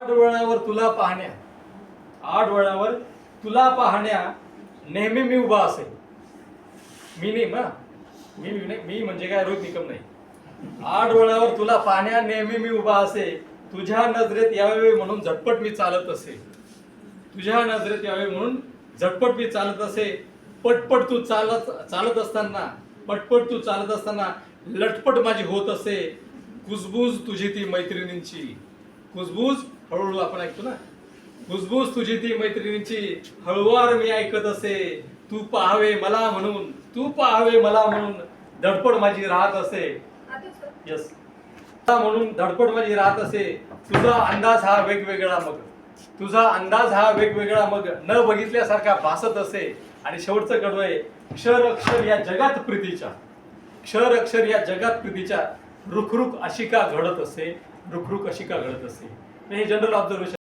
वळणावर तुला पाहण्या, आड वळणावर तुला पाहण्या नेहमी मी उभा असे. मी नाही ना, मी म्हणजे काय रोहित निकम नाही. आड वळणावर तुला पाहण्या नेहमी मी उभा असे, तुझ्या नजरेत यावे म्हणून झटपट मी चालत असे. तुझ्या नजरेत यावे म्हणून झटपट मी चालत असे. पटपट तू चालत असताना लटपट माझी होत असे. कुजबूज तुझी ती मैत्रिणींची, कुजबूज हळूहळू आपण ऐकतो ना, कुजबूज तुझी ती मैत्रिणींची हळूवार मी ऐकत असे. तू पाहावे मला म्हणून धडपड माझी राहत असे. यस, म्हणून धडपड माझी राहत असे. तुझा अंदाज हा वेगवेगळा मग न बघितल्यासारखा भासत असे. आणि शेवटचं कडवं आहे, क्षर अक्षर या जगात प्रीतीच्या रुखरुख अशी का घडत असे. हे जनरल ऑब्झर्वेशन.